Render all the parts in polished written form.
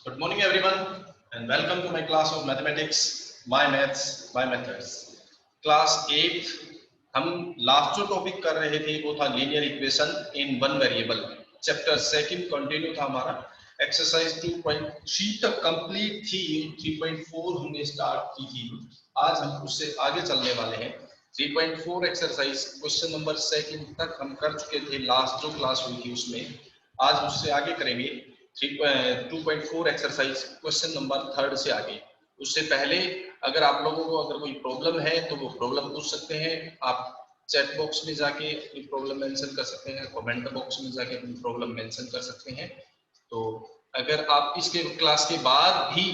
Good morning everyone and welcome to my class of mathematics, my maths, my methods. Class 8 हम last जो topic कर रहे थे वो था linear equation in one variable. Chapter second continue था हमारा. एक्सरसाइज 2.3 तक कंप्लीट थी. 3.4 हमने स्टार्ट की थी. आज हम उससे आगे चलने वाले हैं. 3.4 एक्सरसाइज क्वेश्चन नंबर सेकंड तक हम कर चुके थे. लास्ट जो क्लास हुई थी उसमें आज उससे आगे करेंगे. 2.4 एक्सरसाइज क्वेश्चन नंबर थर्ड से आगे. उससे पहले अगर आप लोगों को अगर कोई प्रॉब्लम है तो वो प्रॉब्लम पूछ सकते हैं. आप चैट बॉक्स में जाके अपनी प्रॉब्लम मेंशन कर सकते हैं, कमेंट बॉक्स में जाके अपनी प्रॉब्लम मेंशन कर सकते हैं. तो अगर आप इसके क्लास के बाद भी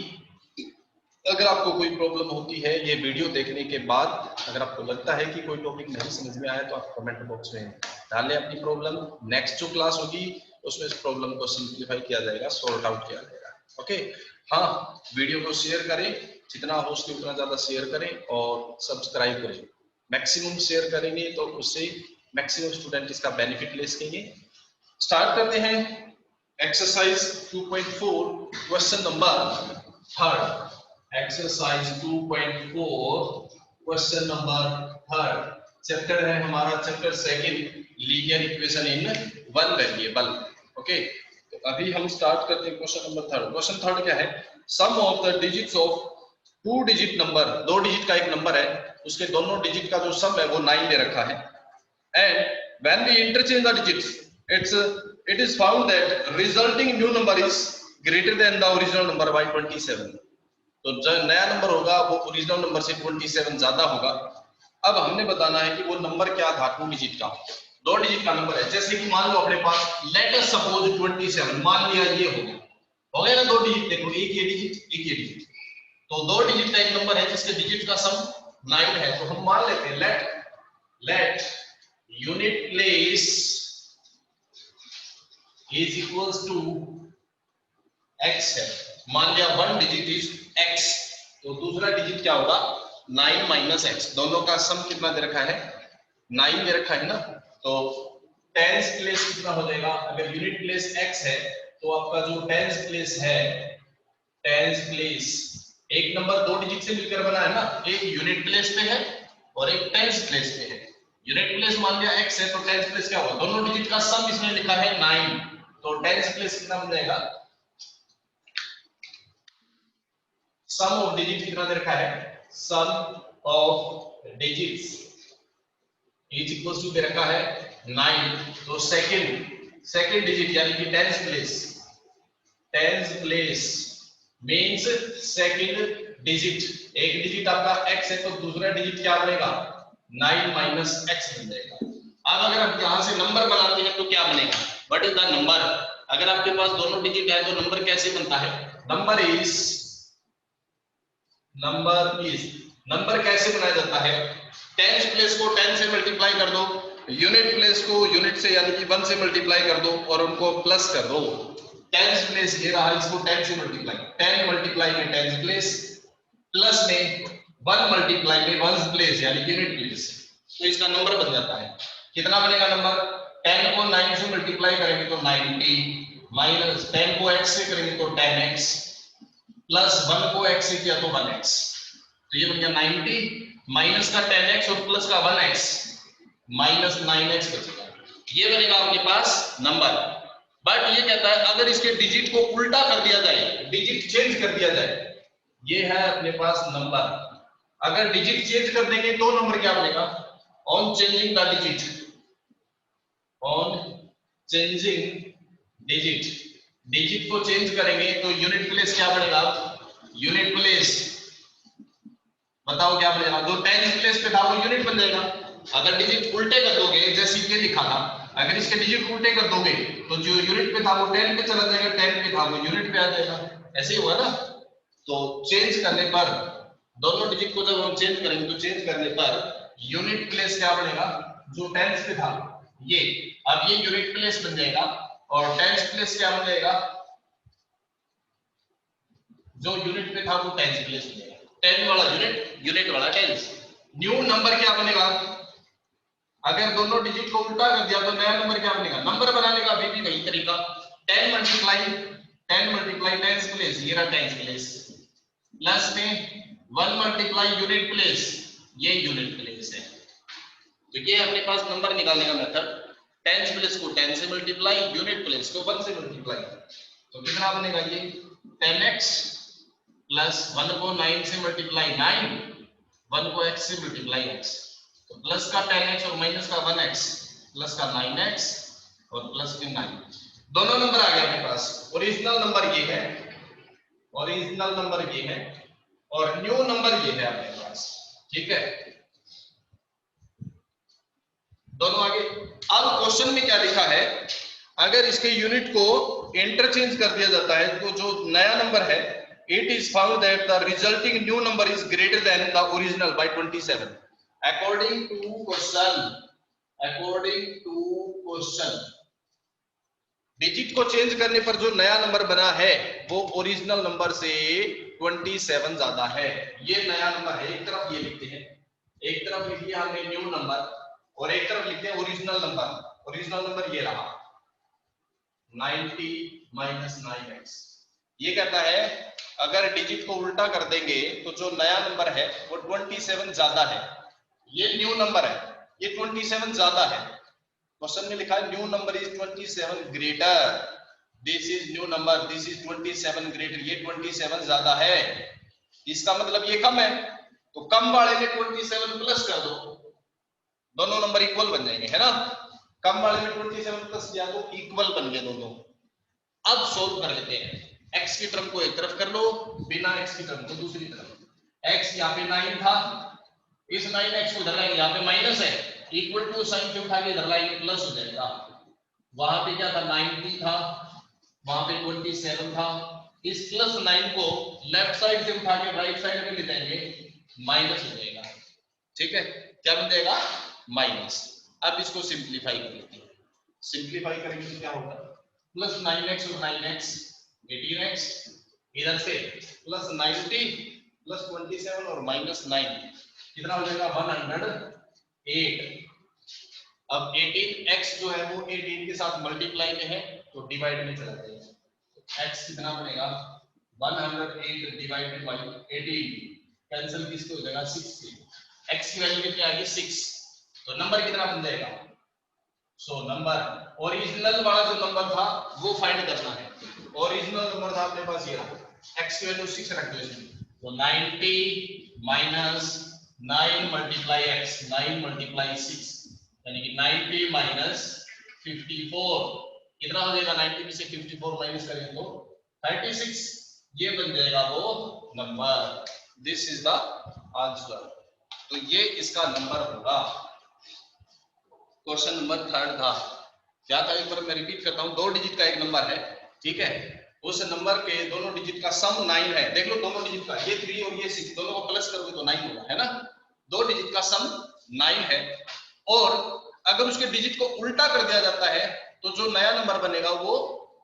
अगर आपको कोई प्रॉब्लम होती है ये वीडियो देखने के बाद, अगर आपको लगता है कि कोई टॉपिक नहीं समझ में आया तो आप कमेंट बॉक्स में डालें अपनी प्रॉब्लम. नेक्स्ट जो क्लास होगी उसमें इस प्रॉब्लम को सिंप्लीफाई किया जाएगा, सॉर्ट आउट किया जाएगा. ओके. हाँ, वीडियो को शेयर करें, जितना हो सके उतना ज्यादा शेयर करें और सब्सक्राइब करें. मैक्सिमम शेयर करेंगे तो उससे मैक्सिमम स्टूडेंट इसका बेनिफिट ले सकेंगे. स्टार्ट करते हैं exercise 2.4 question number third. Exercise 2.4 question number third. Chapter है हमारा chapter second, linear equation in one variable. Okay. तो अभी हम स्टार्ट करते हैं question number third. Question third क्या है? Sum of the digits of two digit number. दो डिजिट का एक नंबर है, उसके दोनों डिजिट का जो सम है वो 9 दे रखा है. And when we interchange the digits it is found that resulting new number is greater than the original number by 27. तो जो नया नंबर होगा वो ओरिजिनल नंबर से 27 ज्यादा होगा. अब हमने बताना है कि वो नंबर क्या था. टू डिजिट का, दो डिजिट का नंबर है. जैसे कि मान लो अपने पास लेट अस सपोज 27. मान लिया ये हो गया ना दो डिजिट. देखो एक ये डिजिट एक ये डिजिट, तो दो डिजिट का एक नंबर है जिसके डिजिट का सम 9 है. तो हम मान लेते हैं let unit place is equals to x है. मान लिया वन डिजिट इज x, तो दूसरा डिजिट क्या होगा 9 माइनस x. दोनों का सम कितना दे रखा है 9 दे रखा है ना. तो टेंस प्लेस कितना हो जाएगा? अगर यूनिट प्लेस x है तो आपका जो टेंस प्लेस है, टेंस प्लेस एक नंबर दो डिजिट से मिलकर बना है ना. एक यूनिट प्लेस पे है और एक टेंस प्लेस पे है. यूनिट प्लेस मान लिया x है तो टेंस प्लेस क्या होगा? दोनों डिजिट का सम इसमें लिखा है 9, तो टेंस प्लेस कितना बन जाएगा? सम ऑफ डिजिट कितना दे रखा है? Sum of digits is equal to दे रखा है 9. तो सेकंड डिजिट यानी कि tens place means second digit. एक डिजिट आपका x है तो दूसरा डिजिट क्या बनेगा 9 माइनस x बन जाएगा. अब अगर आप यहां से नंबर बनाते हैं तो क्या बनेगा? What is the number? अगर आपके पास दोनों डिजिट है तो नंबर कैसे बनता है? नंबर कैसे बनाया जाता है? टेंस प्लेस को 10 से मल्टीप्लाई कर दो, यूनिट प्लेस को यूनिट से यानी कि 1 से मल्टीप्लाई कर दो और उनको प्लस कर दो. टेंस प्लेस ये रहा, इसको 10 से मल्टीप्लाई, 10 मल्टीप्लाई में टेंस प्लेस प्लस में 1 मल्टीप्लाई में वंस प्लेस यानी यूनिट प्लेस, तो इसका नंबर बन जाता है. कितना बनेगा नंबर? 10 को 9 से मल्टीप्लाई करेंगे तो 90, माइनस 10 को x से करेंगे तो 10x, प्लस 1 को x से किया तो 1x. तो ये बन गया 90 माइनस का 10x और प्लस का 1x, माइनस 9x बचेगा. ये बनेगा आपके पास नंबर. बट ये कहता है अगर इसके डिजिट को उल्टा कर दिया जाए, डिजिट चेंज कर दिया जाए, ये है अपने पास नंबर. अगर डिजिट चेंज कर देंगे तो नंबर क्या बनेगा? On changing the digit, on changing digit को चेंज करेंगे तो यूनिट प्लेस क्या बनेगा? यूनिट प्लेस बताओ क्या बनेगा? जो टेंस प्लेस पे था वो यूनिट बन जाएगा. अगर डिजिट उल्टे कर दोगे, जैसे ये लिखा था, अगर इसके डिजिट उल्टे कर दोगे तो जो यूनिट पे था वो 10 पे चला जाएगा, 10 पे था वो यूनिट पे आ जाएगा. ऐसे ही हुआ ना. तो चेंज करने पर दोनों डिजिट को जब हम चेंज करेंगे तो चेंज करने पर यूनिट प्लेस क्या बनेगा? जो टेंस पे था ये, अब ये यूनिट प्लेस बन जाएगा और टेंस प्लेस क्या बन जाएगा? जो यूनिट पे था वो टेंस प्लेस बन जाएगा. 10 वाला यूनिट वाला टेंस. न्यू नंबर क्या बनेगा? अगर दोनों डिजिट को उल्टा कर दिया तो नया नंबर क्या बनेगा? नंबर बनाने का भी वही तरीका, 10 मल्टीप्लाई 10 मल्टीप्लाई टेंस प्लेस, ये रहा टेंस प्लेस, प्लस में 1 मल्टीप्लाई यूनिट प्लेस, ये यूनिट प्लेस है। तो ये अपने पास नंबर निकालने का मेथड, टेंस प्लेस को 10 से मल्टीप्लाई, यूनिट प्लेस को 1 से मल्टीप्लाई। तो कितना बनेगा ये 10x प्लस 1 को 9 से मल्टीप्लाई 9, 1 को x से मल्टीप्लाई x, तो प्लस का 10x और माइनस का 1x, प्लस का 9x और प्लस के 9, दोनों नंबर आ गए अपने पास। ओरिजिनल नंबर ये है, ओरिजिनल नंबर ये है और न्यू नंबर ये है अपने पास, ठीक है, दोनों आगे। अब क्वेश्चन में क्या लिखा है, अगर इसके यूनिट को इंटरचेंज कर दिया जाता है तो जो नया नंबर है, it is found that the resulting new number is greater than the original by 27 according to question, according to question. Digit को चेंज करने पर जो नया नंबर बना है वो ओरिजिनल नंबर से 27 ज्यादा है। ये नया नंबर है, एक तरफ ये लिखते हैं, एक तरफ लिख लिया हमने न्यू नंबर और एक तरफ लिखते हैं ओरिजिनल नंबर। ओरिजिनल नंबर ये रहा 90 माइनस 9x। ये कहता है अगर डिजिट को उल्टा कर देंगे तो जो नया नंबर है वो 27 ज्यादा है, ये न्यू नंबर है, ये 27 ज्यादा है। क्वेश्चन में लिखा है new number is 27 greater, this is new number, this is 27 greater, ये 27 ज्यादा है, इसका मतलब ये कम है, तो कम वाले में 27 प्लस कर दो, दोनों नंबर इक्वल बन जाएंगे, है ना। कम वाले में 27 प्लस किया तो इक्वल बन गए दोनों। अब सोल्व कर लेते हैं, x की टर्म को एक तरफ कर लो, बिना x की टर्म को दूसरी तरफ। x यहाँ पे 9 था, इस 9x को इधर लाएंगे, यहाँ पे माइनस है, इक्वल टू साइन से उठा के इधर लाएंगे, प्लस हो जाएगा। वहां पे क्या था 90 था, वहां पे 27 था, इस प्लस 9 को लेफ्ट साइड से उठा के राइट साइड में ले जाएंगे, माइनस हो जाएगा, ठीक है, क्या बन जाएगा माइनस। अब इसको सिंप्लीफाई कर लेते हैं, सिंप्लीफाई करेंगे तो क्या होगा प्लस 9x और 9x 18x, इधर से प्लस 90 प्लस 27 और माइनस 9, कितना हो जाएगा 108। अब 18x जो है वो 18 के साथ मल्टीप्लाई में है तो डिवाइड में चला जाएगा, x कितना बनेगा 108 डिवाइडेड बाय 18, कैंसिल किसको हो जाएगा 6 से, x की वैल्यू कितनी आ गई 6, तो नंबर कितना बन जाएगा। सो नंबर ओरिजिनल वाला जो नंबर था वो फाइंड करना है, ओरिजिनल नंबर था अपने पास ये रहा, x की वैल्यू 6 रख दो इसमें, तो 90 माइनस 9 मल्टीप्लाई x, 9 मल्टीप्लाई 6 यानी कि 90 माइनस 54, कितना हो जाएगा 90 में से 54 माइनस करेंगे तो 36, ये बन जाएगा वो number, this is the answer. तो ये इसका नंबर होगा। क्वेश्चन नंबर 3 था, क्या था एक बार मैं रिपीट करता हूं, 2 डिजिट का एक नंबर है, ठीक है, उस नंबर के दोनों डिजिट का सम 9 है, देख लो दोनों डिजिट का, ये 3 और ये 6 दोनों को प्लस करोगे तो 9 होगा, है ना, 2 डिजिट का सम 9 है, और अगर उसके डिजिट को उल्टा कर दिया जाता है तो जो नया नंबर बनेगा वो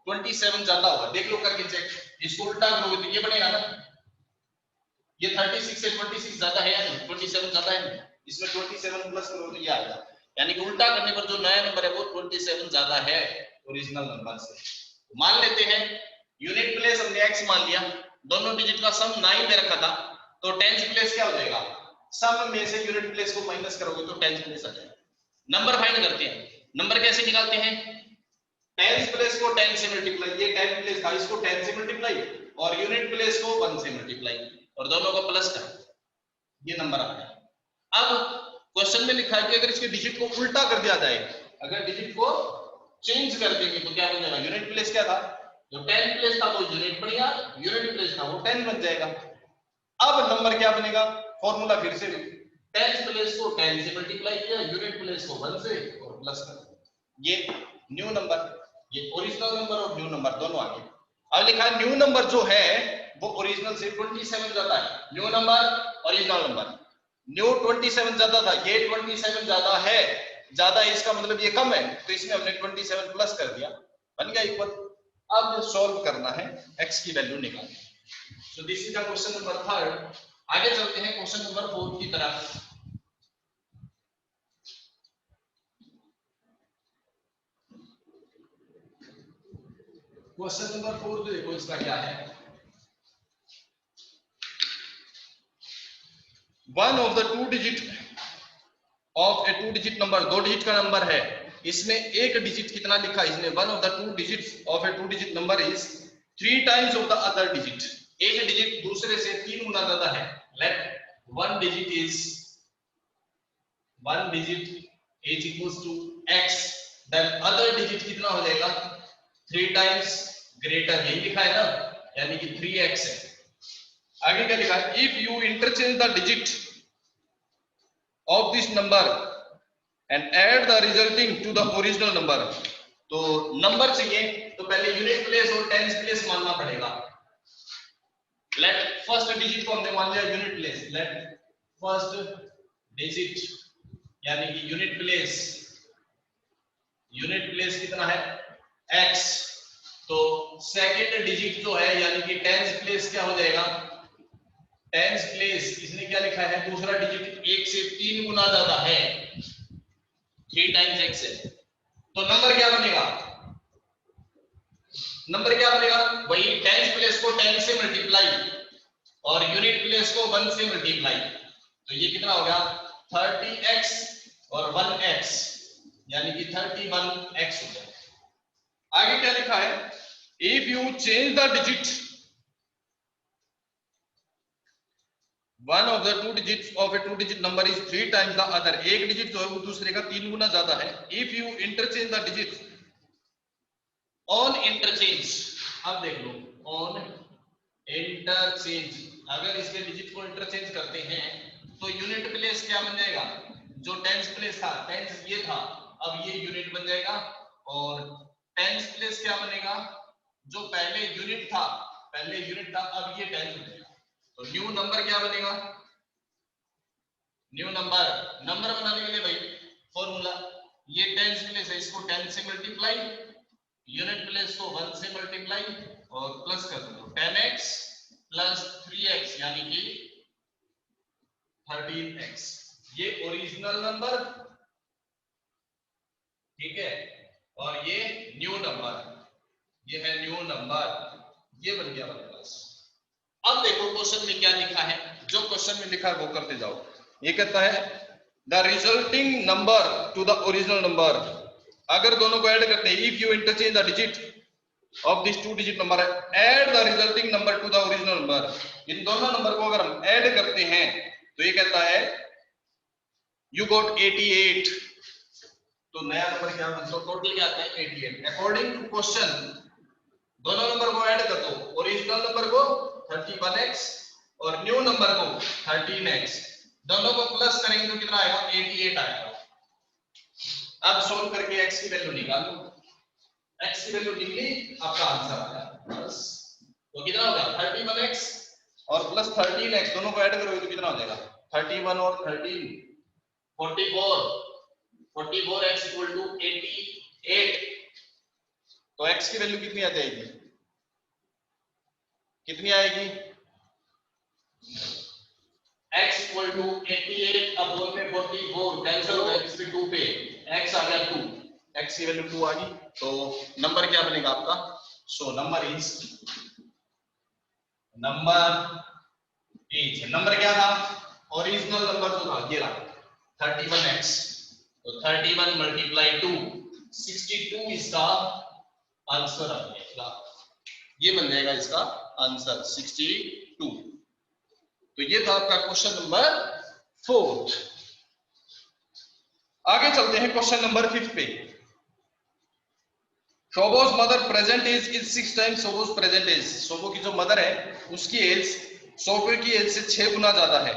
27 ज्यादा होगा, देख लो करके चेक, इसको उल्टा करोगे तो ये बनेगा ना, ये 36 से 26 ज्यादा है या नहीं, 27 ज्यादा है, इसमें 27 प्लस करो तो ये आएगा, यानी कि उल्टा करने पर जो नया नंबर है वो 27 ज्यादा है ओरिजिनल नंबर से। मान लेते हैं यूनिट प्लेस हमने x मान लिया, दोनों डिजिट का सम 9 दे रखा था, तो टेंस प्लेस क्या हो जाएगा, सम में से यूनिट प्लेस को माइनस करोगे तो टेंस प्लेस आ जाएगा। नंबर फाइंड करते हैं, नंबर कैसे निकालते हैं, टेंस प्लेस को 10 से मल्टीप्लाई, ये 10 प्लेस था इसको 10 से मल्टीप्लाई और यूनिट प्लेस को 1 से मल्टीप्लाई और दोनों को प्लस कर, ये नंबर आ गया। अब क्वेश्चन में लिखा है कि अगर इसके डिजिट को उल्टा कर दिया जाए, अगर डिजिट को चेंज कर देंगे तो क्या बन जाएगा, यूनिट प्लेस क्या था, जो 10 प्लेस था वो यूनिट बन गया, यूनिट प्लेस था वो 10 बन जाएगा। अब नंबर क्या बनेगा, फॉर्मूला फिर से 10 प्लेस को 10 से मल्टीप्लाई किया, यूनिट प्लेस को 1 से और प्लस कर, ये न्यू नंबर, ये ओरिजिनल नंबर और न्यू नंबर दोनों आ गए। अब लिखा है न्यू नंबर जो है वो ओरिजिनल से 27 ज्यादा है, new number original number, new 27 ज्यादा था, ये 27 ज्यादा है, ज्यादा है इसका मतलब ये कम है, तो इसमें हमने 27 प्लस कर दिया, बन गया इक्वल। अब सॉल्व करना है, x की वैल्यू निकालनी है। So this is the question number 3। आगे चलते हैं क्वेश्चन नंबर 4 की तरफ। क्वेश्चन नंबर 4 तो देखो इसका क्या है। One of the two digit of a two digit number, दो डिजिट का नंबर है, इसमें एक डिजिट कितना लिखा है इसने, one of the two digits of a two digit number is 3 times of the other digit, एक डिजिट दूसरे से 3 गुना ज्यादा है। Let one digit is equals to x, then other digit कितना हो जाएगा 3 टाइम्स ग्रेटर, यही लिखा है ना, यानी कि 3x है। आगे क्या लिखा है, if you interchange the digit of this number and add the resulting to the original number, तो नंबर चाहिए तो पहले यूनिट प्लेस और टेंस प्लेस मानना पड़ेगा। लेट फर्स्ट डिजिट को हमने मान लिया unit place, let first digit यानी कि यूनिट प्लेस कितना है x, तो सेकंड डिजिट जो है यानी कि टेंस प्लेस क्या हो जाएगा, टेंस प्लेस इसने क्या लिखा है, दूसरा डिजिट 1 से 3 गुना ज्यादा है, 3 टाइम्स x है, तो नंबर क्या बनेगा, वही टेंस प्लेस को 10 से मल्टीप्लाई और यूनिट प्लेस को 1 से मल्टीप्लाई, तो ये कितना हो गया 30x और 1x यानी कि 31x हो गया। आगे क्या लिखा है, if you change the digit one of the two digits of a two digit number is 3 times the other, एक डिजिट जो है वो दूसरे का 3 गुना ज्यादा है। If you interchange the digit on interchange, अब देख लो ऑन इंटरचेंज, अगर इसके डिजिट को इंटरचेंज करते हैं तो यूनिट प्लेस क्या बन जाएगा, जो टेंस प्लेस था, टेंस ये था, अब ये यूनिट बन जाएगा, और टेंस प्लेस क्या बनेगा, जो पहले यूनिट था अब ये टेंस बनेगा, तो न्यू नंबर क्या बनेगा, न्यू नंबर बनाने के लिए भाई फॉर्मूला, ये टेंस प्लेस है, इसको 10 से मल्टीप्लाई, यूनिट प्लेस को 1 से मल्टीप्लाई और प्लस कर दो, 10x प्लस 3x यानी कि 13x, ये ओरिजिनल नंबर, ठीक है, और ये न्यू नंबर, ये है न्यू नंबर, ये बन गया हमारे पास। अब देखो क्वेश्चन में क्या लिखा है, जो क्वेश्चन में लिखा है वो करते जाओ। ये कहता है the resulting number to the original number, अगर दोनों को ऐड करते हैं, if you interchange the digit of this two digit number, add the resulting number to the original number, इन दोनों नंबर को अगर हम ऐड करते हैं तो ये कहता है यू गॉट 88, तो नया नंबर क्या होगा, टोटल क्या आता है 88। अकॉर्डिंग टू क्वेश्चन दोनों नंबर को ऐड कर दो, ओरिजिनल नंबर को 31x और न्यू नंबर को 13x, दोनों को प्लस करेंगे तो कितना आएगा 88 आएगा। अब सोल्व करके x की वैल्यू निकालो, x की वैल्यू निकली, आपका आंसर आ गया बस, तो कितना होगा 31x और प्लस 13x, दोनों को ऐड करोगे तो कितना हो जाएगा 31 और 13 44x इक्वल टू 88, तो x की वैल्यू कितनी आ जाएगी, कितनी आएगी, x इक्वल टू 88 अपॉन में 44, कैंसिल हो गया इसमें 2 पे, x आ गया 2, x की वैल्यू 2 आ गई, तो नंबर क्या बनेगा आपका, सो नंबर क्या था, ओरिजिनल नंबर जो था ये रहा 31x, तो 31 मल्टीप्लाई 2 62 इसका आंसर आ जाएगा, ये बन जाएगा इसका आंसर 62। तो ये था आपका क्वेश्चन नंबर 4। आगे चलते हैं क्वेश्चन नंबर 5 पे। Shobho's mother present age is 6 times Shobho's present age, Shobho की जो मदर है उसकी एज शोभो की एज से 6 गुना ज्यादा है।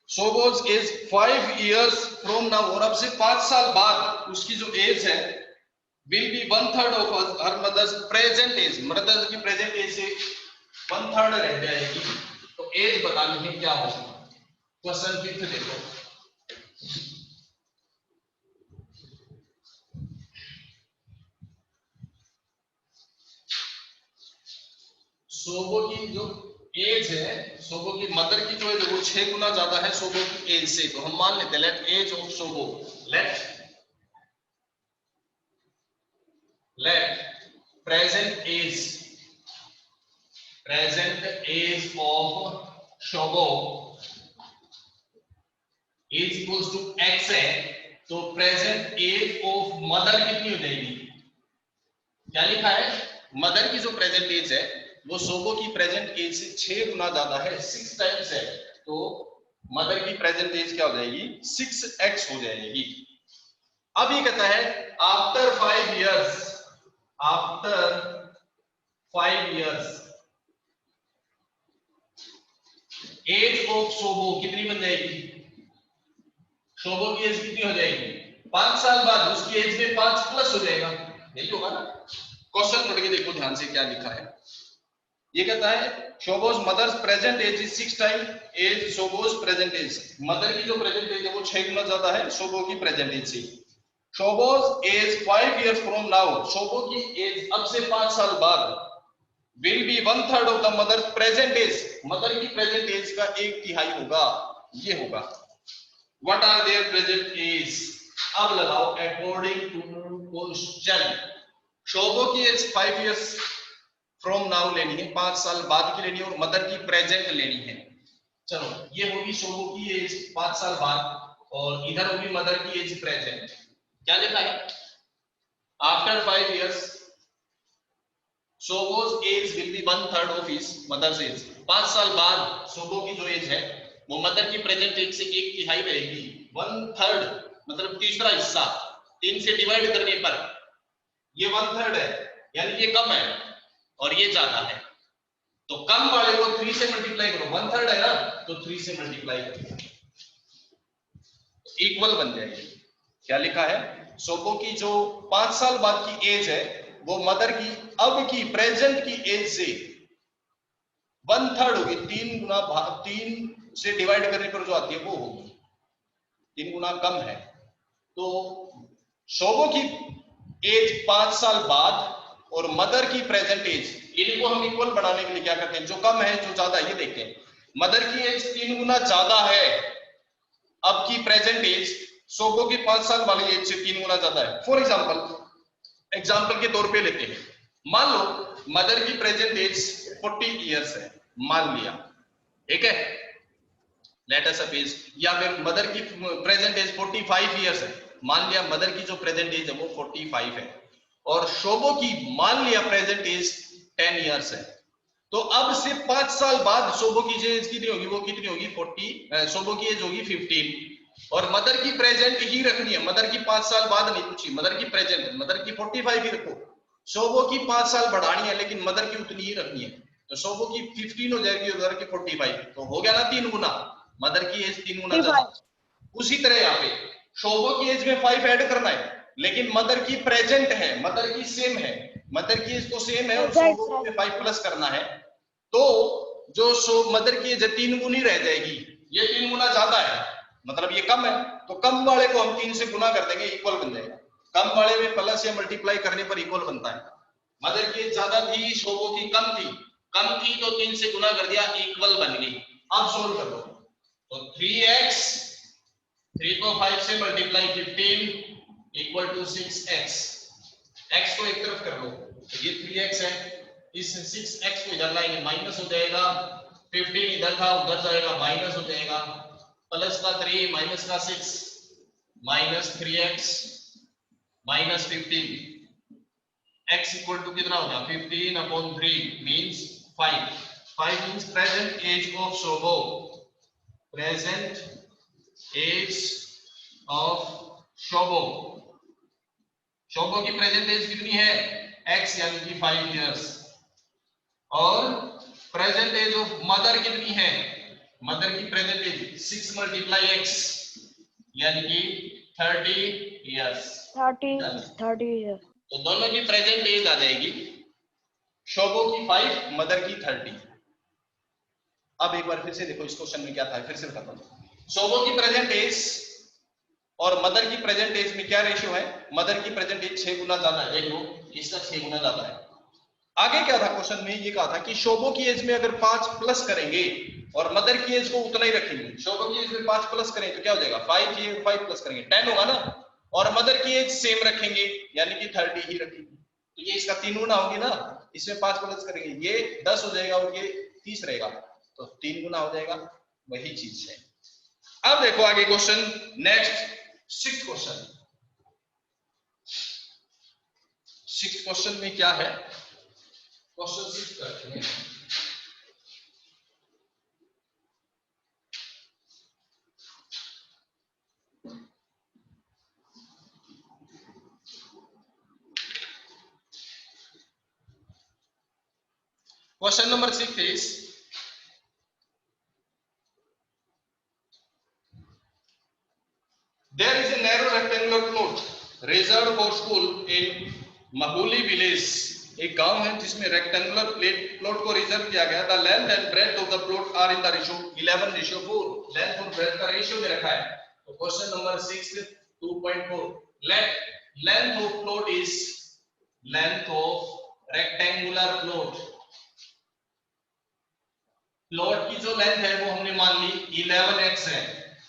शोभो's एज 5 years फ्रॉम नाउ, और अब से 5 साल बाद उसकी जो एज है will be 1/3 of her mother's present age, mother की प्रेजेंट एज से 1/3 रह जाएगी, तो एज बतानी है क्या होगी। क्वेश्चन 5 देखो, शोभो की जो एज है, शोभो की मदर की जो है वो 6 गुना ज्यादा है शोभो की एज से, तो हम मान लेते हैं let age of Shobho, let present age of Shobho is equals to x है, तो प्रेजेंट एज ऑफ मदर कितनी हो जाएगी? क्या लिखा है? मदर की जो प्रेजेंट एज है वो शोभो की प्रेजेंट एज से 6 गुना ज्यादा है, 6 टाइम्स है, तो मदर की प्रेजेंट एज क्या हो जाएगी? 6x हो जाएगी। अब ये कहता है आफ्टर 5 years एज ऑफ शोभो कितनी बन जाएगी? शोभो की एज कितनी हो जाएगी? 5 साल बाद उसकी एज में 5 प्लस हो जाएगा, यही होगा ना? क्वेश्चन पढ़ के देखो ध्यान से क्या लिखा है। ये कहता है Shobho's mother's present age is 6 time age Shobho's present age. Mother की जो प्रेजेंट एज है वो 6 गुना ज्यादा है शोभो की प्रेजेंट एज से। Shobho's age 5 years from now, Shobho की एज अब से 5 साल बाद will be 1/3 of the mother present age, mother की प्रेजेंट एज का 1/3 होगा, ये होगा। What are their present age? अब लगाओ अकॉर्डिंग टू क्वेश्चन। शोभो की एज 5 years फ्रॉम नाउ लेनी है, 5 साल बाद की लेनी है, और मदर की प्रेजेंट लेनी है। चलो ये होगी शोभो की एज 5 साल बाद, और इधर होगी मदर की एज प्रेजेंट। क्या लिखा है? After 5 years Shobho's age will be 1/3 of his mother's age. 5 साल बाद शोभो की जो एज है वो मदर की प्रेजेंट एज से 1/3 रहेगी। 1/3 मतलब तीसरा हिस्सा, 3 से डिवाइड करने पर ये 1/3 है, यानी ये कम है और ये ज्यादा है, तो कम वाले को 3 से मल्टीप्लाई करो। 1/3 है ना, तो 3 से मल्टीप्लाई करो, इक्वल बन जाएगी। क्या लिखा है? शोभो की जो 5 साल बाद की एज है वो मदर की अब की प्रेजेंट की एज से 1/3 होगी। 3 से डिवाइड करने पर जो आती है वो होगी 3 गुना कम है। तो शोभो की एज 5 साल बाद और मदर की प्रेजेंट एज, इनको हम इक्वल बनाने के लिए क्या करते हैं? जो कम है जो ज्यादा है ये देखते हैं। मदर की एज 3 गुना ज्यादा है अब की प्रेजेंट एज, शोभो की 5 साल वाली एज से 3 गुना ज्यादा है। फॉर एग्जाम्पल के तौर पे लेते हैं, मान लो मदर की प्रेजेंट एज 40 years है, मान लिया, ठीक है, लेट अस सपोज, या फिर मदर की प्रेजेंट एज 45 years है, मान लिया मदर की जो प्रेजेंट एज है वो 45 है, और शोभो की मान लिया प्रेजेंट एज 10 years है। तो अब से 5 साल बाद शोभो की जो एज कितनी होगी? वो कितनी होगी? 40। शोभो की एज होगी 15, और मदर की प्रेजेंट ही रखनी है, मदर की 5 साल बाद नहीं पूछी, मदर की प्रेजेंट, मदर की 45 ही रखो। शोभो की 5 साल बढ़ानी है लेकिन मदर की उतनी ही रखनी है, तो शोभो की 15 हो जाएगी, मदर की 45, तो हो गया ना 3 गुना, मदर की एज 3 गुना ज्यादा। उसी तरह यहाँ पे शोभो की एज में 5 ऐड करना है, लेकिन मदर की प्रेजेंट है, मदर की सेम है, मदर की एज तो सेम है और शोभो में 5 प्लस करना है, तो जो मदर की एज 3 गुनी रह जाएगी, ये 3 गुना ज्यादा है, मतलब ये कम है, तो कम वाले को हम 3 से गुना कर देंगे, इक्वल बन जाएगा। कम वाले में प्लस या मल्टीप्लाई करने पर इक्वल बनता है। मदर की ज्यादा थी, शोभो की कम थी तो 3 से गुना कर दिया, इक्वल बन गई। अब सोल्व कर दो, तो 3x, 3 को 5 से multiply 15 equal to 6x। x को एक तरफ कर लो, तो ये 3x है, इस 6x को इधर लाएंगे, माइनस हो जाएगा, 15 इधर था उधर जाएगा, माइनस हो जाएगा, प्लस का 3 माइनस का 6, minus 3x minus 15, x equal to कितना होगा? 15/3 means 5। 5 means present age of Shobho, present age of Shobho. Shobho की प्रेजेंट एज कितनी है? x यानी कि 5 years, और प्रेजेंट एज ऑफ मदर कितनी है? मदर की प्रेजेंट एज 6 × x यानी कि 30 years। 30 years। तो दोनों की प्रेजेंट एज आ जाएगी, शोभो की 5, मदर की 30। अब एक बार फिर से देखो इस क्वेश्चन में क्या था, फिर से बताता हूं। शोभो की प्रेजेंट एज और मदर की प्रेजेंट एज में क्या रेशियो है? मदर की प्रेजेंट एज 6 गुना ज्यादा है, देख लो इसका 6 गुना ज्यादा है। आगे क्या था क्वेश्चन में? ये कहा था कि शोभो की एज में अगर 5 प्लस करेंगे और मदर की एज को उतना ही रखेंगे, शोभो की एज में 5 प्लस करें तो क्या हो जाएगा? 5 प्लस करेंगे 10 होगा ना, और मदर की एज सेम रखेंगे यानी कि 30 ही रखेंगे, तो ये इसका 3 गुना होगी ना, इसमें 5 प्लस करेंगे, ये 10 हो जाएगा और ये 30 रहेगा, तो 3 गुना हो जाएगा, वही चीज है। अब देखो आगे question, next 6th question. 6th question में क्या है, क्वेश्चन 6 करते हैं। Question number 6 is, there is a narrow rectangular plot reserved for school in Mahuli village. एक गांव है जिसमें रेक्टेंगुलर प्लॉट को रिजर्व किया गया। The length and breadth of the plot are in the ratio 11:4। Length और ब्रेड्थ का ratio में रखा है। तो question number 6 2.4, length of plot is, length of rectangular plot, plot की जो लेंथ है वो हमने मान ली 11x है,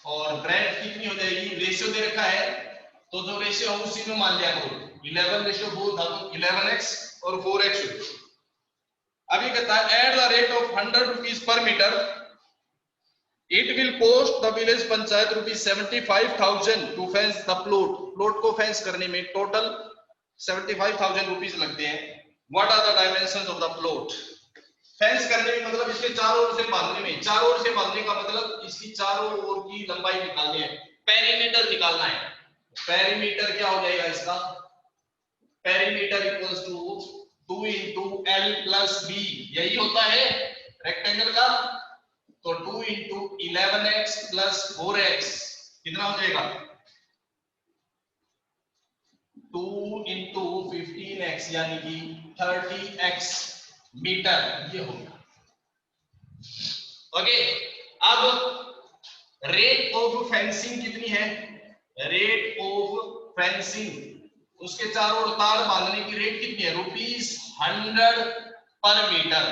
और ब्रेड्थ कितनी हो जाएगी, रेशियो दे रखा है तो जो रेशियो है उसी में मान लिया करो। 11:4 था तो 11x और 4x। अब ये कहता है at the rate of 100 rupees per metre it will cost the village panchayat ₹75,000 to fence the plot. Plot को फेंस करने में टोटल 75,000 रुपीज लगते हैं। What are the dimensions of the plot. Fence करने में मतलब इसके चारों ओर से बांधने में, चारों ओर से बांधने का मतलब इसकी चारों ओर की लंबाई निकालनी है, पेरीमीटर निकालना है। पेरीमीटर क्या हो जाएगा इसका, perimeter equals to 2 into L plus B, यही होता है रेक्टेंगल का। तो 2 into 11x plus 4x कितना हो जाएगा, 2 into 15x यानी कि 30x मीटर, ये हो गया। ओके, अब रेट ऑफ फेंसिंग कितनी है, रेट ऑफ फेंसिंग, उसके चारों ओर तार बांधने की रेट कितनी है, ₹100 पर मीटर।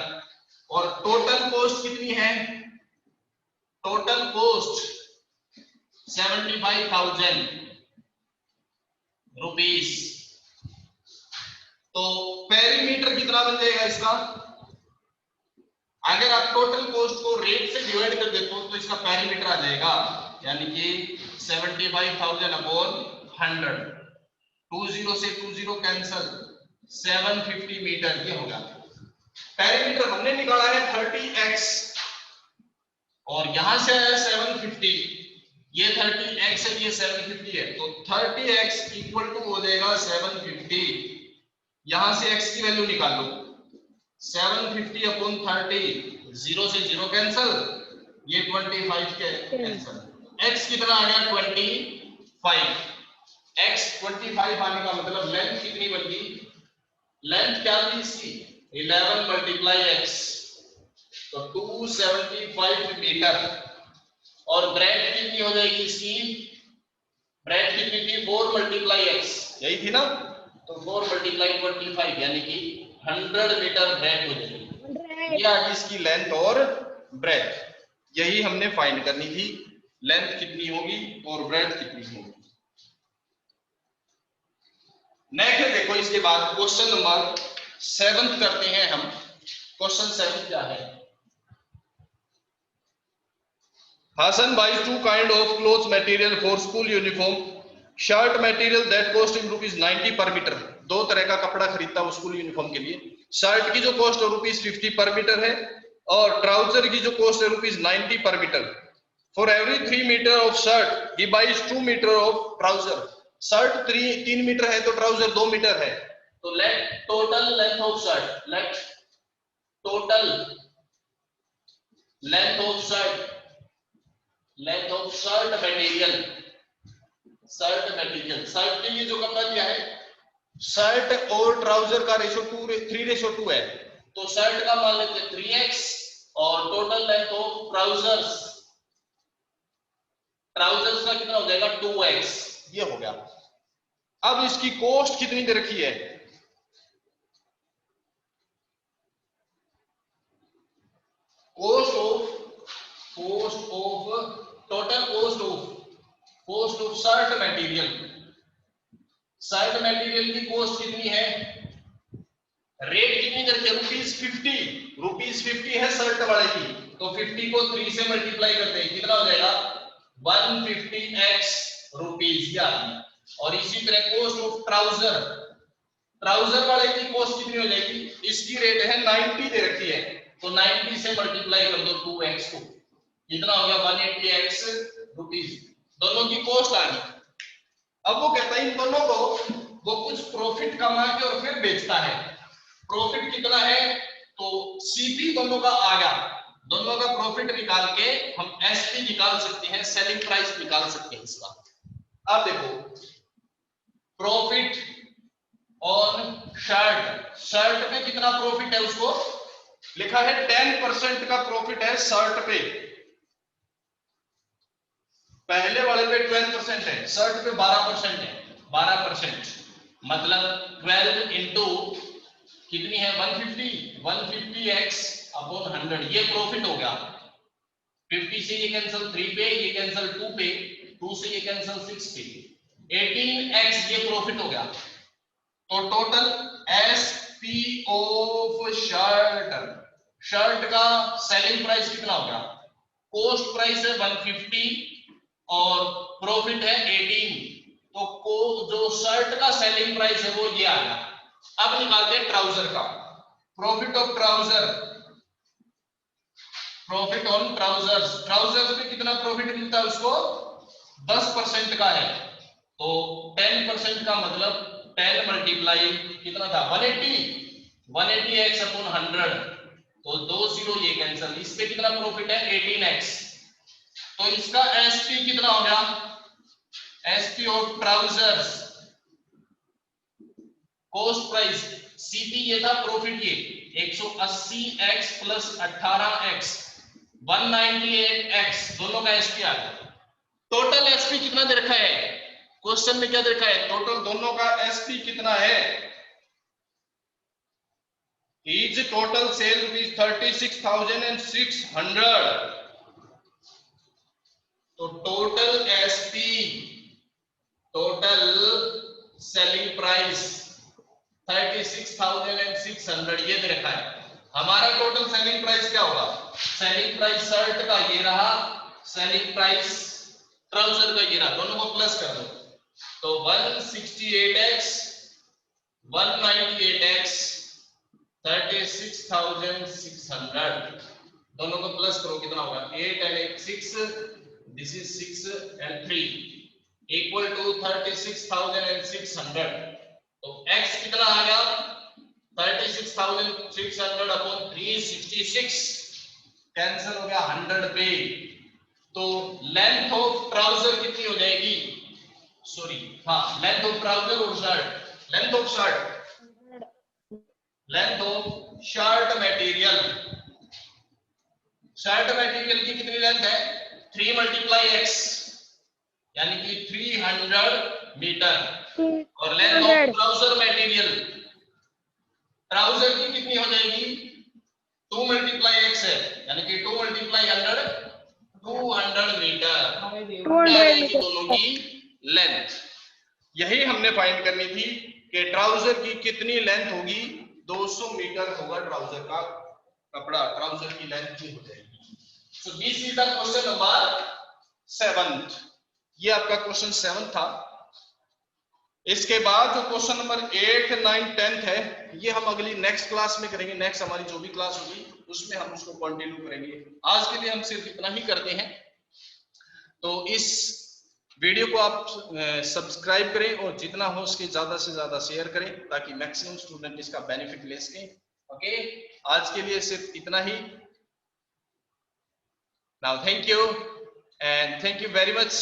और टोटल कॉस्ट कितनी है, टोटल कॉस्ट 75,000 रुपीस। तो पेरीमीटर कितना बन जाएगा इसका, अगर आप टोटल कॉस्ट को रेट से डिवाइड कर देते हो तो इसका पेरीमीटर आ जाएगा, यानी कि 75,000 अपॉन 100, 20 से 20 कैंसल, 750 मीटर ये होगा। पेरीमीटर हमने निकाला है 30x और यहां से आया 750, ये 30x है, ये 750 है, तो 30x इक्वल टू हो जाएगा 750। यहां से x की वैल्यू निकाल लो, 750 अपॉन 30, 0 से 0 कैंसल, ये 25 के कैंसल, x कितना आ गया 25। x 25 आने का मतलब लेंथ कितनी बन गई, लेंथ क्या थी इसकी 11 मल्टीप्लाई x, तो 275 मीटर। और ब्रेड कितनी हो जाएगी इसकी, ब्रेड कितनी थी 4 मल्टीप्लाई x, यही थी ना, तो 4 मल्टीप्लाई 25 यानी कि 100 मीटर ब्रेड हो जाएगी। ये आ गई इसकी लेंथ और ब्रेड, यही हमने फाइंड करनी थी, लेंथ कितनी होगी और ब्रेड कितनी होगी। नेक्स्ट देखो, इसके बाद क्वेश्चन नंबर 7 करते हैं हम। क्वेश्चन 7 क्या है, Hasan buys 2 kind of clothes material for school uniform, shirt material that cost in ₹90 per metre. 2 तरह का कपड़ा खरीदता है स्कूल यूनिफॉर्म के लिए। शर्ट की जो कॉस्ट है ₹50 पर मीटर है और ट्राउजर की जो कॉस्ट है ₹90 per metre. For every 3 metre of shirt he buys 2 metre of trouser. Shirt 3 metre है तो ट्राउजर 2 मीटर है। तो let total length of shirt, let total length of shirt, length of shirt material, shirt material, shirt के लिए जो कपड़ा दिया है, शर्ट और ट्राउजर का रेशियो 3:2 है, तो शर्ट का मान लेते हैं 3x और total length of trousers, trousers का कितना हो जाएगा 2x, ये हो गया। अब इसकी कॉस्ट कितनी दे रखी है, total cost of shirt material, shirt material की कॉस्ट कितनी है रेट कितनी करके ₹50 है शर्ट वाले की, तो 50 को 3 से मल्टीप्लाई करते हैं, कितना हो जाएगा 150x रुपीज या। और इसी तरह कॉस्ट ऑफ ट्राउजर वाले की कॉस्ट कितनी हो जाएगी, इसकी रेट है 90 दे रखी है, तो 90 से मल्टीप्लाई कर दो 2x को, कितना हो गया 180x रुपीज, दोनों की कॉस्ट आ गई। अब वो कहता है इन दोनों को वो कुछ प्रॉफिट कमा के और फिर बेचता है, प्रॉफिट कितना है, तो सीपी दोनों का आ गया, दोनों का प्रॉफिट निकाल के हम एसपी निकाल सकते हैं, सेलिंग प्राइस निकाल सकते हैं इसका। अब देखो प्रॉफिट ऑन शर्ट पे कितना प्रॉफिट है, उसको लिखा है 10% का प्रॉफिट है शर्ट पे, पहले वाले पे 12% है, शर्ट पे 12% है, 12% मतलब 12 इंटू कितनी है 150x अपॉन 100, ये प्रॉफिट हो गया। 50 से ये कैंसिल 3 पे, ये कैंसिल 2 पे, 2 से ये कैंसिल 6 पे, 18x ये प्रॉफिट हो गया। तो टोटल एसपी ऑफ शर्ट का सेलिंग प्राइस कितना हो गया, कॉस्ट प्राइस है 150 और प्रॉफिट है 18, तो जो शर्ट का सेलिंग प्राइस है वो ये आ गया। अब निकालते हैं ट्राउजर का, profit of profit on trousers पे कितना प्रॉफिट मिलता है उसको, 10% का है, तो 10% का मतलब 10 मल्टीप्लाई कितना था 180x अपॉन 100, तो 2 0 ये कैंसिल, इस पे कितना प्रॉफिट है 18x, तो इसका एसपी कितना हो गया, SP of trousers cost price, CP ये था प्रॉफिट, ये 180x प्लस 18x 198x, दोनों का एसपी आ गया। टोटल एसपी कितना दे रखा है, क्वेश्चन में क्या दे रखा है, टोटल दोनों का एसपी कितना है, इज टोटल सेल रुपीज 36,600, तो total SP, total selling price 36,600 ये दे रखा है। हमारा टोटल सेलिंग प्राइस क्या होगा, सेलिंग प्राइस शर्ट का ये रहा, सेलिंग प्राइस ट्राउजर का ये रहा, दोनों को प्लस कर दो, तो 168x 198x 36,600, दोनों को प्लस करो, कितना होगा 8 and 8 6, this is 6 and 3 equal to 36,600, तो x कितना आ गया 36,600 अपॉन 366, कैंसिल हो गया 100 पे, तो लेंथ ऑफ ट्राउजर कितनी हो जाएगी, सॉरी हाँ लेंथ ऑफ ट्राउजर और shirt, length of shirt material, की कितनी लेंथ है 3 मल्टीप्लाई x यानी कि 300 मीटर, और length of trouser material, trouser की कितनी हो जाएगी 2 मल्टीप्लाई x है, यानी कि 2 मल्टीप्लाई 100 200 मीटर, 200 दोनों की लेंथ। यही हमने फाइंड करनी थी कि ट्राउजर की कितनी लेंथ होगी, 200 मीटर होगा ट्राउजर का कपड़ा, ट्राउजर की लेंथ की हो जाएगी। So this is the question number 7, ये आपका क्वेश्चन 7 था। इसके बाद जो क्वेश्चन नंबर 8, 9, 10 है ये हम अगली नेक्स्ट क्लास में करेंगे, नेक्स्ट हमारी जो भी क्लास होगी उसमें हम उसको कंटिन्यू करेंगे। आज के लिए हम सिर्फ इतना ही करते हैं, तो इस वीडियो को आप सब्सक्राइब करें और जितना हो उसके ज्यादा से ज्यादा शेयर करें ताकि मैक्सिमम स्टूडेंट इसका बेनिफिट ले सकें। ओके, आज के लिए सिर्फ इतना ही। Now thank you and thank you very much.